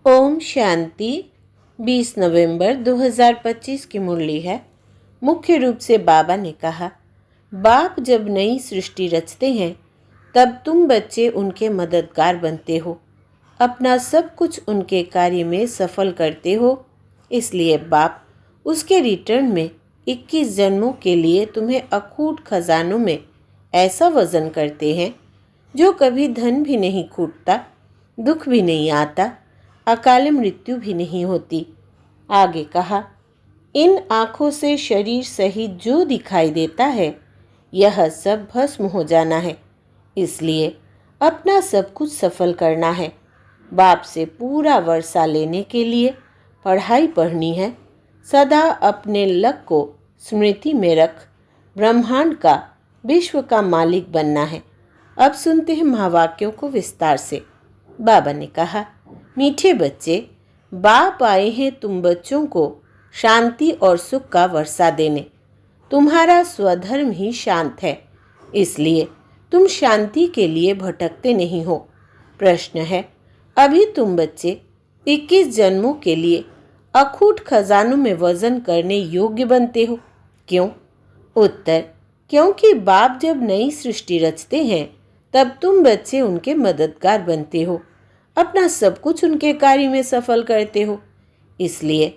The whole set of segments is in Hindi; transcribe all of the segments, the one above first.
ओम शांति। 20 नवंबर 2025 की मुरली है। मुख्य रूप से बाबा ने कहा, बाप जब नई सृष्टि रचते हैं तब तुम बच्चे उनके मददगार बनते हो, अपना सब कुछ उनके कार्य में सफल करते हो। इसलिए बाप उसके रिटर्न में 21 जन्मों के लिए तुम्हें अखूट खजानों में ऐसा वजन करते हैं जो कभी धन भी नहीं खूटता, दुख भी नहीं आता, अकाल मृत्यु भी नहीं होती। आगे कहा, इन आँखों से शरीर सहित जो दिखाई देता है यह सब भस्म हो जाना है। इसलिए अपना सब कुछ सफल करना है। बाप से पूरा वर्षा लेने के लिए पढ़ाई पढ़नी है। सदा अपने लक को स्मृति में रख ब्रह्मांड का, विश्व का मालिक बनना है। अब सुनते हैं महावाक्यों को विस्तार से। बाबा ने कहा, मीठे बच्चे, बाप आए हैं तुम बच्चों को शांति और सुख का वर्षा देने। तुम्हारा स्वधर्म ही शांत है, इसलिए तुम शांति के लिए भटकते नहीं हो। प्रश्न है, अभी तुम बच्चे 21 जन्मों के लिए अखूट खजानों में वजन करने योग्य बनते हो। क्यों? उत्तर, क्योंकि बाप जब नई सृष्टि रचते हैं तब तुम बच्चे उनके मददगार बनते हो, अपना सब कुछ उनके कार्य में सफल करते हो। इसलिए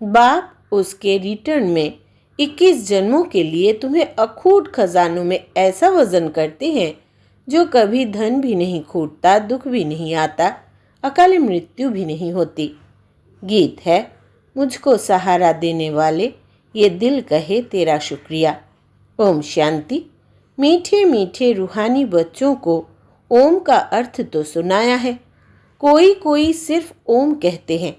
बाप उसके रिटर्न में 21 जन्मों के लिए तुम्हें अखूट खजानों में ऐसा वजन करते हैं जो कभी धन भी नहीं खूटता, दुख भी नहीं आता, अकाल मृत्यु भी नहीं होती। गीत है, मुझको सहारा देने वाले ये दिल कहे तेरा शुक्रिया। ओम शांति। मीठे मीठे रूहानी बच्चों को ओम का अर्थ तो सुनाया है। कोई कोई सिर्फ ओम कहते हैं,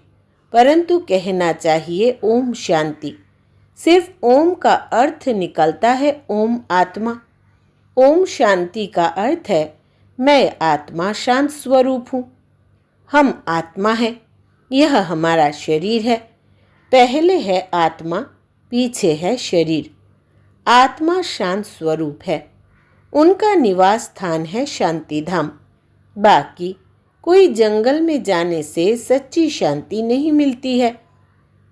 परंतु कहना चाहिए ओम शांति। सिर्फ ओम का अर्थ निकलता है ओम आत्मा। ओम शांति का अर्थ है मैं आत्मा शांत स्वरूप हूँ। हम आत्मा है, यह हमारा शरीर है। पहले है आत्मा, पीछे है शरीर। आत्मा शांत स्वरूप है, उनका निवास स्थान है शांति धाम। बाकी कोई जंगल में जाने से सच्ची शांति नहीं मिलती है।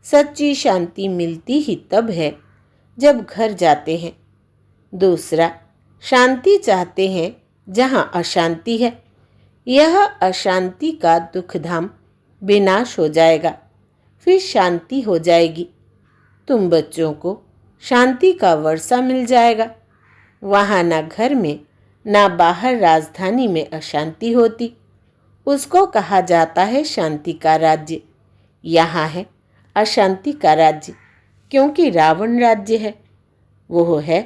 सच्ची शांति मिलती ही तब है जब घर जाते हैं। दूसरा, शांति चाहते हैं जहाँ अशांति है। यह अशांति का दुख धाम विनाश हो जाएगा, फिर शांति हो जाएगी। तुम बच्चों को शांति का वर्षा मिल जाएगा। वहाँ ना घर में ना बाहर राजधानी में अशांति होती। उसको कहा जाता है शांति का राज्य। यहाँ है अशांति का राज्य, क्योंकि रावण राज्य है। वो है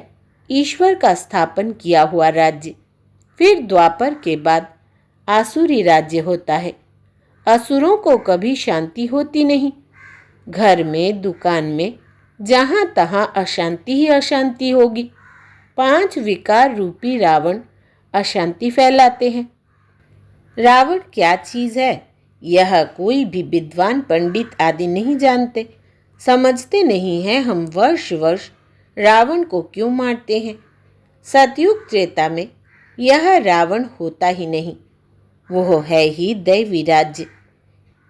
ईश्वर का स्थापन किया हुआ राज्य। फिर द्वापर के बाद आसुरी राज्य होता है। असुरों को कभी शांति होती नहीं। घर में, दुकान में, जहाँ तहाँ अशांति ही अशांति होगी। 5 विकार रूपी रावण अशांति फैलाते हैं। रावण क्या चीज़ है यह कोई भी विद्वान पंडित आदि नहीं जानते, समझते नहीं हैं। हम वर्ष वर्ष रावण को क्यों मारते हैं? सतयुग त्रेता में यह रावण होता ही नहीं। वो है ही दैवी राज्य।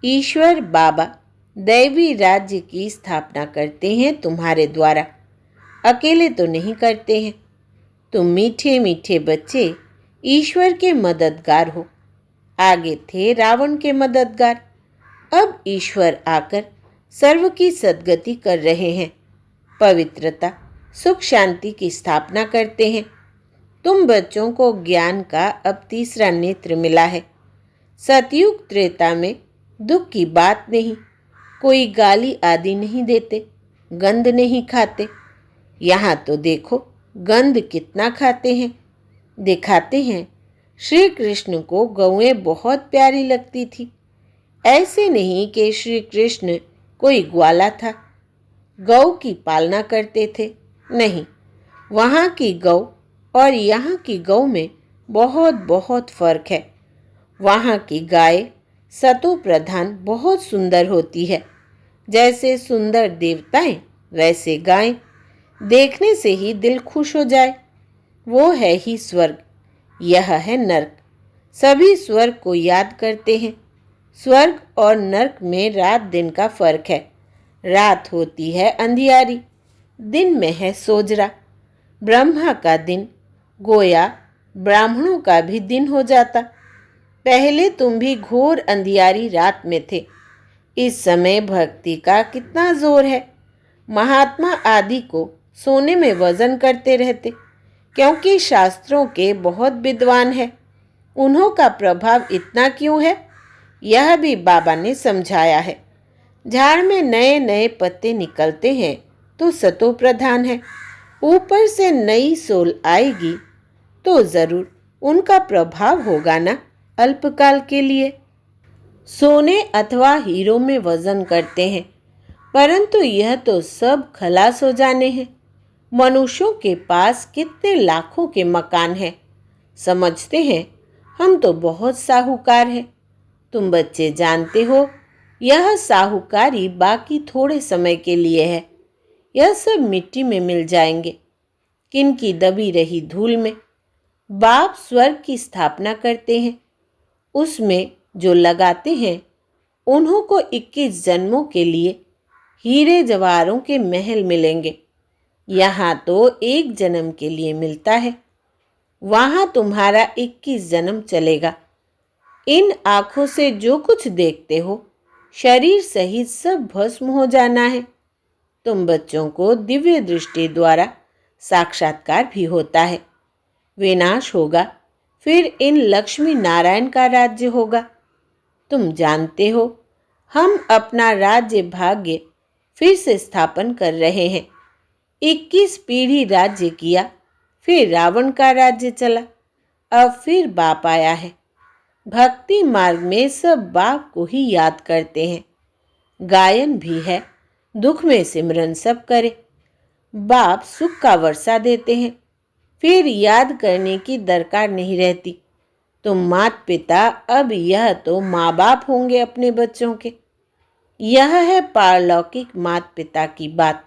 ईश्वर बाबा दैवी राज्य की स्थापना करते हैं तुम्हारे द्वारा, अकेले तो नहीं करते हैं। तुम मीठे मीठे बच्चे ईश्वर के मददगार हो। आगे थे रावण के मददगार, अब ईश्वर आकर सर्व की सद्गति कर रहे हैं। पवित्रता, सुख शांति की स्थापना करते हैं। तुम बच्चों को ज्ञान का अब तीसरा नेत्र मिला है। सतयुग त्रेता में दुख की बात नहीं, कोई गाली आदि नहीं देते, गंध नहीं खाते। यहाँ तो देखो गंध कितना खाते हैं। दिखाते हैं श्री कृष्ण को गौएं बहुत प्यारी लगती थी। ऐसे नहीं कि श्री कृष्ण कोई ग्वाला था, गौ की पालना करते थे। नहीं, वहाँ की गौ और यहाँ की गौ में बहुत बहुत फर्क है। वहाँ की गाय सतो प्रधान बहुत सुंदर होती है। जैसे सुंदर देवताएं वैसे गायें। देखने से ही दिल खुश हो जाए। वो है ही स्वर्ग, यह है नर्क। सभी स्वर्ग को याद करते हैं। स्वर्ग और नर्क में रात दिन का फर्क है। रात होती है अंधियारी, दिन में है सोजरा। ब्रह्मा का दिन गोया ब्राह्मणों का भी दिन हो जाता। पहले तुम भी घोर अंधियारी रात में थे। इस समय भक्ति का कितना जोर है। महात्मा आदि को सोने में वजन करते रहते, क्योंकि शास्त्रों के बहुत विद्वान है। उन्हों का प्रभाव इतना क्यों है, यह भी बाबा ने समझाया है। झाड़ में नए नए पत्ते निकलते हैं तो सतो प्रधान है। ऊपर से नई सोल आएगी तो जरूर उनका प्रभाव होगा ना, अल्पकाल के लिए। सोने अथवा हीरो में वजन करते हैं, परंतु यह तो सब खलास हो जाने हैं। मनुष्यों के पास कितने लाखों के मकान हैं। समझते हैं हम तो बहुत साहूकार हैं। तुम बच्चे जानते हो, यह साहूकारी बाकी थोड़े समय के लिए है। यह सब मिट्टी में मिल जाएंगे, किनकी दबी रही धूल में। बाप स्वर्ग की स्थापना करते हैं, उसमें जो लगाते हैं उन्हों को 21 जन्मों के लिए हीरे जवाहरों के महल मिलेंगे। यहाँ तो एक जन्म के लिए मिलता है, वहाँ तुम्हारा 21 जन्म चलेगा। इन आँखों से जो कुछ देखते हो, शरीर सहित सब भस्म हो जाना है। तुम बच्चों को दिव्य दृष्टि द्वारा साक्षात्कार भी होता है। विनाश होगा, फिर इन लक्ष्मी नारायण का राज्य होगा। तुम जानते हो, हम अपना राज्य भाग्य फिर से स्थापन कर रहे हैं। 21 पीढ़ी राज्य किया, फिर रावण का राज्य चला, अब फिर बाप आया है। भक्ति मार्ग में सब बाप को ही याद करते हैं। गायन भी है, दुख में सिमरन सब करे। बाप सुख का वर्षा देते हैं, फिर याद करने की दरकार नहीं रहती। तो माता पिता अब यह तो माँ बाप होंगे अपने बच्चों के। यह है पारलौकिक माता पिता की बात।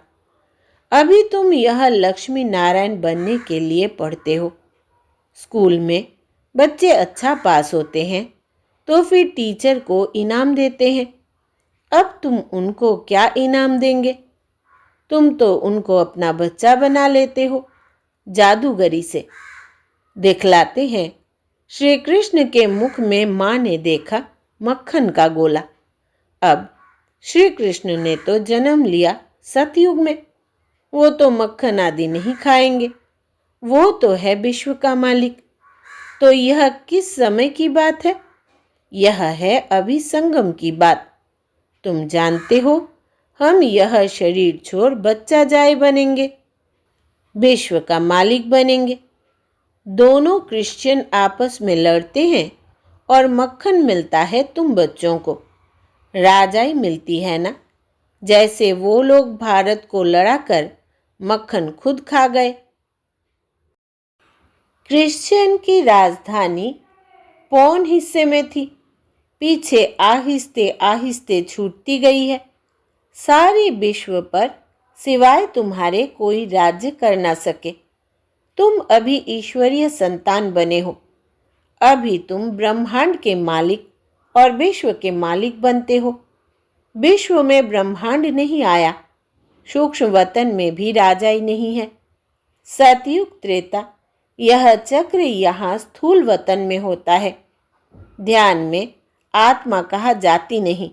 अभी तुम यह लक्ष्मी नारायण बनने के लिए पढ़ते हो। स्कूल में बच्चे अच्छा पास होते हैं तो फिर टीचर को इनाम देते हैं। अब तुम उनको क्या इनाम देंगे? तुम तो उनको अपना बच्चा बना लेते हो, जादूगरी से दिखलाते हैं। श्री कृष्ण के मुख में माँ ने देखा मक्खन का गोला। अब श्री कृष्ण ने तो जन्म लिया सतयुग में, वो तो मक्खन आदि नहीं खाएंगे। वो तो है विश्व का मालिक। तो यह किस समय की बात है? यह है अभी संगम की बात। तुम जानते हो, हम यह शरीर छोड़ बच्चा जाए बनेंगे, विश्व का मालिक बनेंगे। दोनों क्रिश्चियन आपस में लड़ते हैं और मक्खन मिलता है तुम बच्चों को। राजाई मिलती है ना, जैसे वो लोग भारत को लड़ाकर मक्खन खुद खा गए। क्रिश्चियन की राजधानी पौन हिस्से में थी, पीछे आहिस्ते आहिस्ते छूटती गई है। सारी विश्व पर सिवाय तुम्हारे कोई राज्य कर ना सके। तुम अभी ईश्वरीय संतान बने हो। अभी तुम ब्रह्मांड के मालिक और विश्व के मालिक बनते हो। विश्व में ब्रह्मांड नहीं आया, सूक्ष्म वतन में भी राजाई नहीं है। सतयुग त्रेता यह चक्र यहाँ स्थूल वतन में होता है। ध्यान में आत्मा कहा जाती नहीं।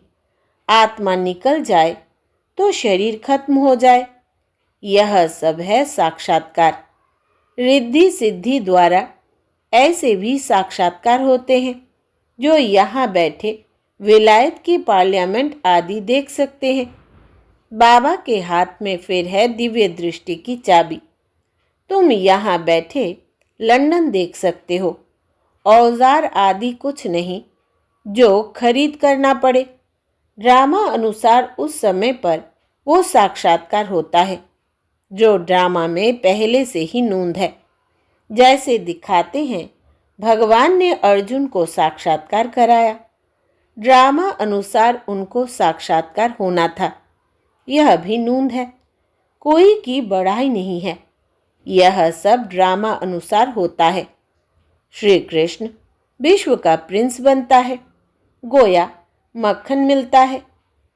आत्मा निकल जाए तो शरीर खत्म हो जाए। यह सब है साक्षात्कार। रिद्धि सिद्धि द्वारा ऐसे भी साक्षात्कार होते हैं जो यहाँ बैठे विलायत की पार्लियामेंट आदि देख सकते हैं। बाबा के हाथ में फिर है दिव्य दृष्टि की चाबी। तुम यहाँ बैठे लंदन देख सकते हो। औजार आदि कुछ नहीं जो खरीद करना पड़े। ड्रामा अनुसार उस समय पर वो साक्षात्कार होता है जो ड्रामा में पहले से ही नूंद है। जैसे दिखाते हैं भगवान ने अर्जुन को साक्षात्कार कराया, ड्रामा अनुसार उनको साक्षात्कार होना था। यह भी नूंद है, कोई की बढ़ाई नहीं है। यह सब ड्रामा अनुसार होता है। श्री कृष्ण विश्व का प्रिंस बनता है। गोया मक्खन मिलता है।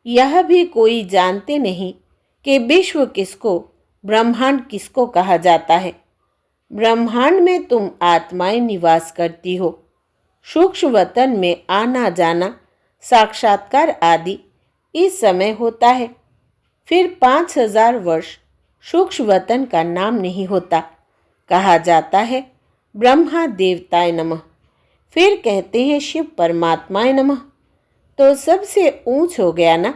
यह भी कोई जानते नहीं कि विश्व किसको, ब्रह्मांड किसको कहा जाता है। ब्रह्मांड में तुम आत्माएं निवास करती हो। सूक्ष्म वतन में आना जाना, साक्षात्कार आदि इस समय होता है। फिर 5000 वर्ष सूक्ष्म वतन का नाम नहीं होता। कहा जाता है ब्रह्मा देवताय नमः, फिर कहते हैं शिव परमात्माय नमः। तो सबसे ऊंच हो गया ना।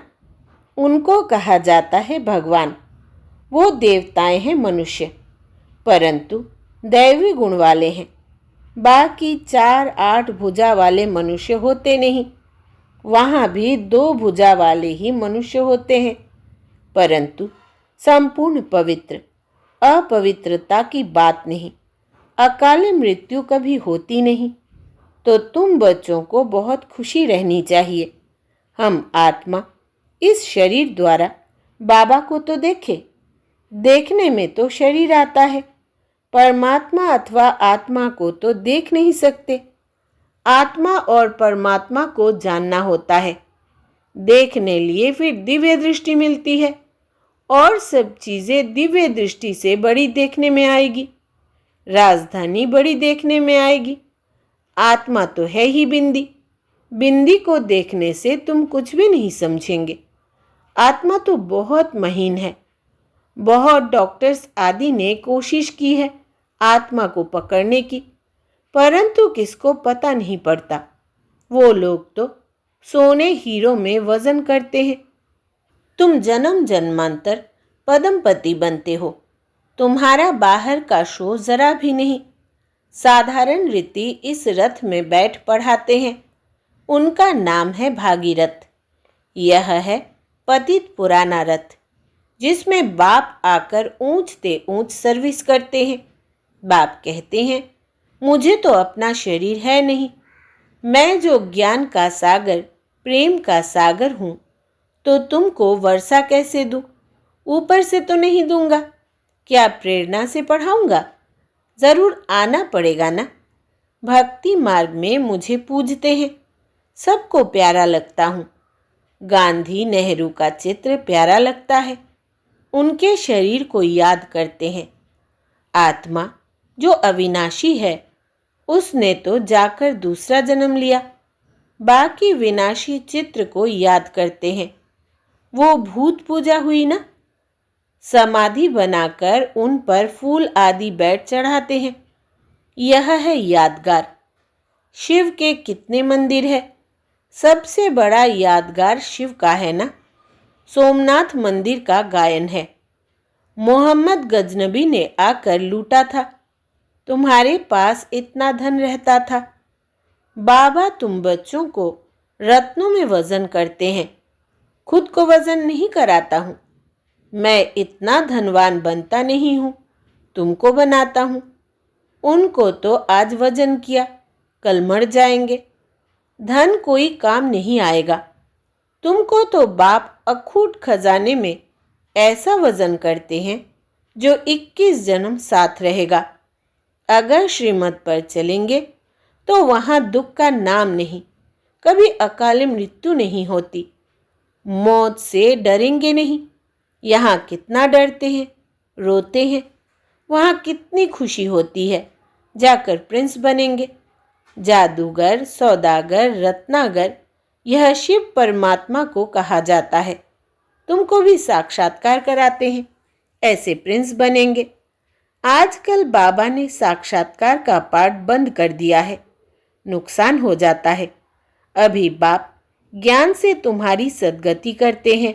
उनको कहा जाता है भगवान। वो देवताएं हैं मनुष्य, परंतु दैवी गुण वाले हैं। बाकी 4-8 भुजा वाले मनुष्य होते नहीं। वहाँ भी 2 भुजा वाले ही मनुष्य होते हैं, परंतु संपूर्ण पवित्र। अपवित्रता की बात नहीं। अकाल मृत्यु कभी होती नहीं। तो तुम बच्चों को बहुत खुशी रहनी चाहिए। हम आत्मा इस शरीर द्वारा बाबा को तो देखे। देखने में तो शरीर आता है, परमात्मा अथवा आत्मा को तो देख नहीं सकते। आत्मा और परमात्मा को जानना होता है। देखने लिए फिर दिव्य दृष्टि मिलती है, और सब चीजें दिव्य दृष्टि से बड़ी देखने में आएगी। राजधानी बड़ी देखने में आएगी। आत्मा तो है ही बिंदी। बिंदी को देखने से तुम कुछ भी नहीं समझेंगे। आत्मा तो बहुत महीन है। बहुत डॉक्टर्स आदि ने कोशिश की है आत्मा को पकड़ने की, परंतु किसको पता नहीं पड़ता। वो लोग तो सोने हीरो में वजन करते हैं। तुम जन्म जन्मांतर पदमपति बनते हो। तुम्हारा बाहर का शो जरा भी नहीं। साधारण रीति इस रथ में बैठ पढ़ाते हैं। उनका नाम है भागीरथ। यह है पतित पुराना रथ, जिसमें बाप आकर ऊंचते ऊंच सर्विस करते हैं। बाप कहते हैं मुझे तो अपना शरीर है नहीं। मैं जो ज्ञान का सागर, प्रेम का सागर हूँ, तो तुमको वर्षा कैसे दूँ? ऊपर से तो नहीं दूंगा। क्या प्रेरणा से पढ़ाऊंगा? जरूर आना पड़ेगा ना। भक्ति मार्ग में मुझे पूजते हैं। सबको प्यारा लगता हूँ। गांधी नेहरू का चित्र प्यारा लगता है। उनके शरीर को याद करते हैं। आत्मा जो अविनाशी है, उसने तो जाकर दूसरा जन्म लिया। बाकी विनाशी चित्र को याद करते हैं। वो भूत पूजा हुई ना। समाधि बनाकर उन पर फूल आदि बैठ चढ़ाते हैं। यह है यादगार। शिव के कितने मंदिर है? सबसे बड़ा यादगार शिव का है ना। सोमनाथ मंदिर का गायन है। मोहम्मद गजनबी ने आकर लूटा था। तुम्हारे पास इतना धन रहता था। बाबा तुम बच्चों को रत्नों में वजन करते हैं। खुद को वजन नहीं कराता हूँ। मैं इतना धनवान बनता नहीं हूँ, तुमको बनाता हूँ। उनको तो आज वजन किया, कल मर जाएंगे। धन कोई काम नहीं आएगा। तुमको तो बाप अखूट खजाने में ऐसा वजन करते हैं जो 21 जन्म साथ रहेगा। अगर श्रीमत पर चलेंगे तो वहाँ दुख का नाम नहीं। कभी अकाल मृत्यु नहीं होती। मौत से डरेंगे नहीं। यहाँ कितना डरते हैं, रोते हैं। वहाँ कितनी खुशी होती है। जाकर प्रिंस बनेंगे। जादूगर, सौदागर, रत्नागर, यह शिव परमात्मा को कहा जाता है। तुमको भी साक्षात्कार कराते हैं। ऐसे प्रिंस बनेंगे। आजकल बाबा ने साक्षात्कार का पाठ बंद कर दिया है। नुकसान हो जाता है। अभी बाप ज्ञान से तुम्हारी सद्गति करते हैं।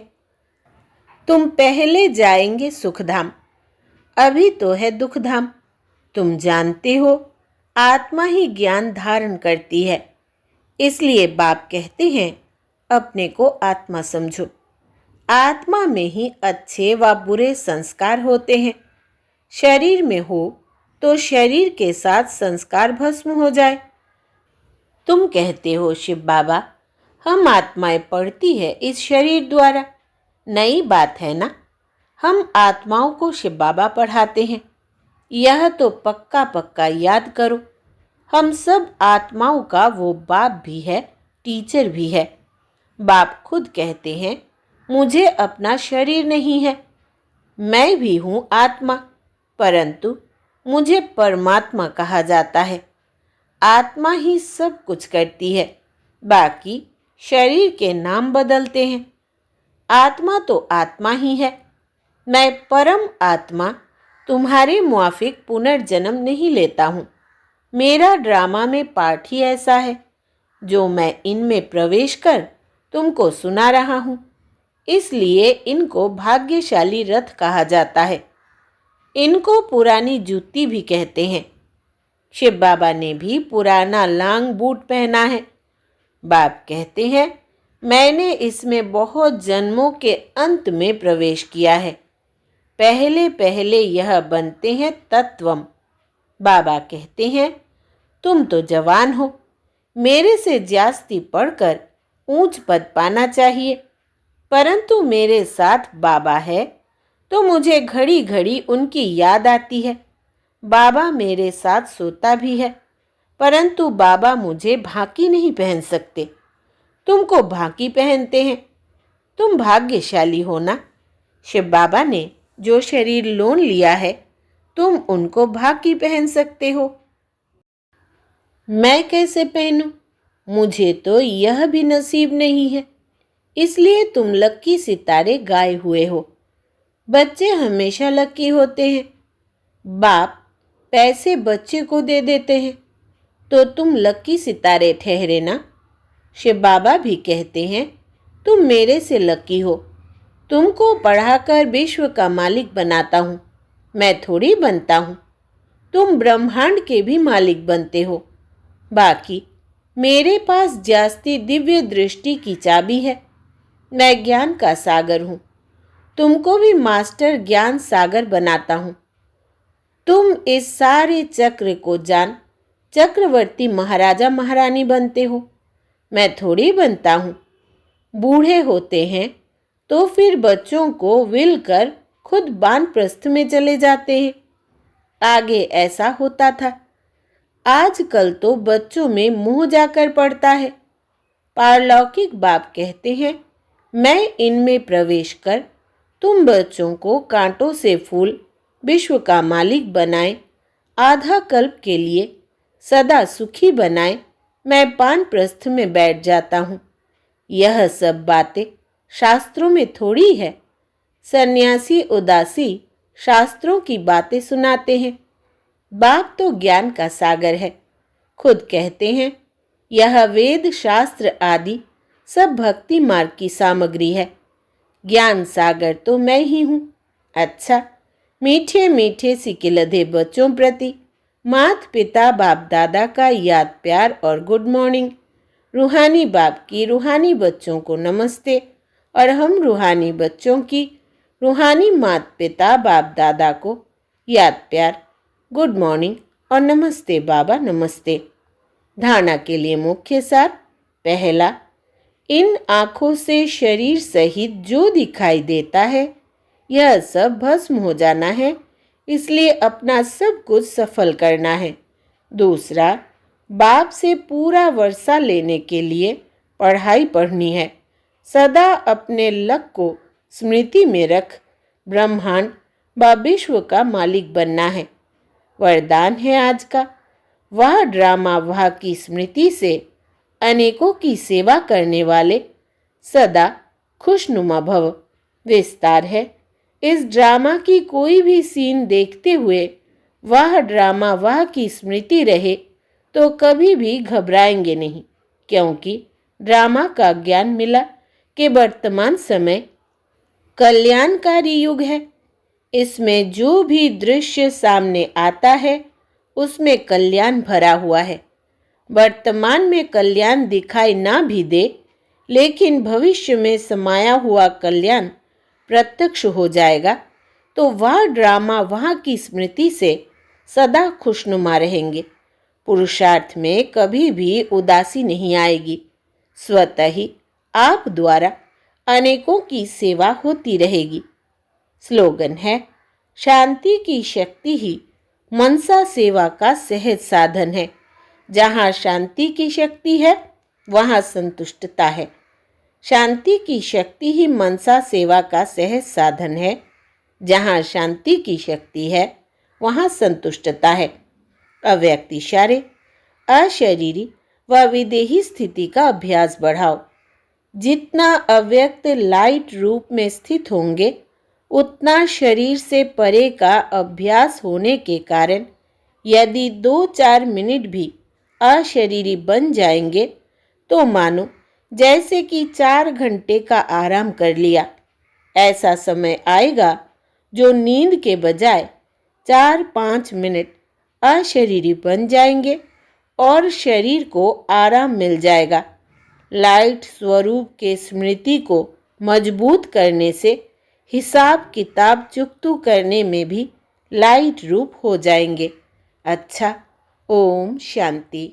तुम पहले जाएंगे सुखधाम। अभी तो है दुखधाम। तुम जानते हो आत्मा ही ज्ञान धारण करती है। इसलिए बाप कहते हैं अपने को आत्मा समझो। आत्मा में ही अच्छे व बुरे संस्कार होते हैं। शरीर में हो तो शरीर के साथ संस्कार भस्म हो जाए। तुम कहते हो शिव बाबा हम आत्माएं पढ़ती है इस शरीर द्वारा। नई बात है ना। हम आत्माओं को शिव बाबा पढ़ाते हैं। यह तो पक्का पक्का याद करो। हम सब आत्माओं का वो बाप भी है, टीचर भी है। बाप खुद कहते हैं, मुझे अपना शरीर नहीं है, मैं भी हूँ आत्मा, परंतु मुझे परमात्मा कहा जाता है। आत्मा ही सब कुछ करती है, बाकी शरीर के नाम बदलते हैं। आत्मा तो आत्मा ही है। मैं परम आत्मा तुम्हारे मुआफिक पुनर्जन्म नहीं लेता हूँ। मेरा ड्रामा में पाठ ही ऐसा है जो मैं इनमें प्रवेश कर तुमको सुना रहा हूँ। इसलिए इनको भाग्यशाली रथ कहा जाता है। इनको पुरानी जूती भी कहते हैं। शिव बाबा ने भी पुराना लांग बूट पहना है। बाप कहते हैं, मैंने इसमें बहुत जन्मों के अंत में प्रवेश किया है। पहले पहले यह बनते हैं तत्वम। बाबा कहते हैं, तुम तो जवान हो, मेरे से जास्ती पढ़कर ऊंच पद पाना चाहिए, परंतु मेरे साथ बाबा है तो मुझे घड़ी घड़ी उनकी याद आती है। बाबा मेरे साथ सोता भी है, परंतु बाबा मुझे भाकी नहीं पहन सकते। तुमको भाकी पहनते हैं। तुम भाग्यशाली हो ना। शिव बाबा ने जो शरीर लोन लिया है, तुम उनको भाकी पहन सकते हो। मैं कैसे पहनूं? मुझे तो यह भी नसीब नहीं है। इसलिए तुम लक्की सितारे गाए हुए हो। बच्चे हमेशा लक्की होते हैं। बाप पैसे बच्चे को दे देते हैं, तो तुम लक्की सितारे ठहरे ना। शिव बाबा भी कहते हैं, तुम मेरे से लकी हो। तुमको पढ़ाकर विश्व का मालिक बनाता हूँ, मैं थोड़ी बनता हूँ। तुम ब्रह्मांड के भी मालिक बनते हो। बाकी मेरे पास जास्ती दिव्य दृष्टि की चाबी है। मैं ज्ञान का सागर हूँ। तुमको भी मास्टर ज्ञान सागर बनाता हूँ। तुम इस सारे चक्र को जान चक्रवर्ती महाराजा महारानी बनते हो, मैं थोड़ी बनता हूँ। बूढ़े होते हैं तो फिर बच्चों को विल कर खुद वानप्रस्थ में चले जाते हैं। आगे ऐसा होता था। आजकल तो बच्चों में मोह जाकर पड़ता है। पारलौकिक बाप कहते हैं, मैं इनमें प्रवेश कर तुम बच्चों को कांटों से फूल विश्व का मालिक बनाए, आधा कल्प के लिए सदा सुखी बनाए। मैं वानप्रस्थ में बैठ जाता हूँ। यह सब बातें शास्त्रों में थोड़ी है। सन्यासी उदासी शास्त्रों की बातें सुनाते हैं। बाप तो ज्ञान का सागर है। खुद कहते हैं, यह वेद शास्त्र आदि सब भक्ति मार्ग की सामग्री है। ज्ञान सागर तो मैं ही हूँ। अच्छा, मीठे मीठे सिकिलधे बच्चों प्रति माता पिता बाप दादा का याद प्यार और गुड मॉर्निंग। रूहानी बाप की रूहानी बच्चों को नमस्ते, और हम रूहानी बच्चों की रूहानी माता पिता बाप दादा को याद प्यार, गुड मॉर्निंग और नमस्ते बाबा नमस्ते। धारणा के लिए मुख्य सार। पहला, इन आँखों से शरीर सहित जो दिखाई देता है यह सब भस्म हो जाना है, इसलिए अपना सब कुछ सफल करना है। दूसरा, बाप से पूरा वर्षा लेने के लिए पढ़ाई पढ़नी है। सदा अपने लक को स्मृति में रख ब्रह्मांड व विश्व का मालिक बनना है। वरदान है आज का, वह ड्रामा वह की स्मृति से अनेकों की सेवा करने वाले सदा खुशनुमा भव। विस्तार है, इस ड्रामा की कोई भी सीन देखते हुए वह ड्रामा वह की स्मृति रहे तो कभी भी घबराएंगे नहीं, क्योंकि ड्रामा का ज्ञान मिला कि वर्तमान समय कल्याणकारी युग है। इसमें जो भी दृश्य सामने आता है उसमें कल्याण भरा हुआ है। वर्तमान में कल्याण दिखाई ना भी दे, लेकिन भविष्य में समाया हुआ कल्याण प्रत्यक्ष हो जाएगा, तो वह ड्रामा वहाँ की स्मृति से सदा खुशनुमा रहेंगे। पुरुषार्थ में कभी भी उदासी नहीं आएगी। स्वतः ही आप द्वारा अनेकों की सेवा होती रहेगी। स्लोगन है, शांति की शक्ति ही मनसा सेवा का सहज साधन है। जहाँ शांति की शक्ति है वहाँ संतुष्टता है। शांति की शक्ति ही मनसा सेवा का सहज साधन है। जहाँ शांति की शक्ति है वहाँ संतुष्टता है। अव्यक्त इशारे, अशरीरी व विदेही स्थिति का अभ्यास बढ़ाओ। जितना अव्यक्त लाइट रूप में स्थित होंगे उतना शरीर से परे का अभ्यास होने के कारण यदि 2-4 मिनट भी अशरीरी बन जाएंगे तो मानो जैसे कि 4 घंटे का आराम कर लिया। ऐसा समय आएगा जो नींद के बजाय 4-5 मिनट अशरीरी बन जाएंगे और शरीर को आराम मिल जाएगा। लाइट स्वरूप के स्मृति को मजबूत करने से हिसाब किताब चुकतू करने में भी लाइट रूप हो जाएंगे। अच्छा, ओम शांति।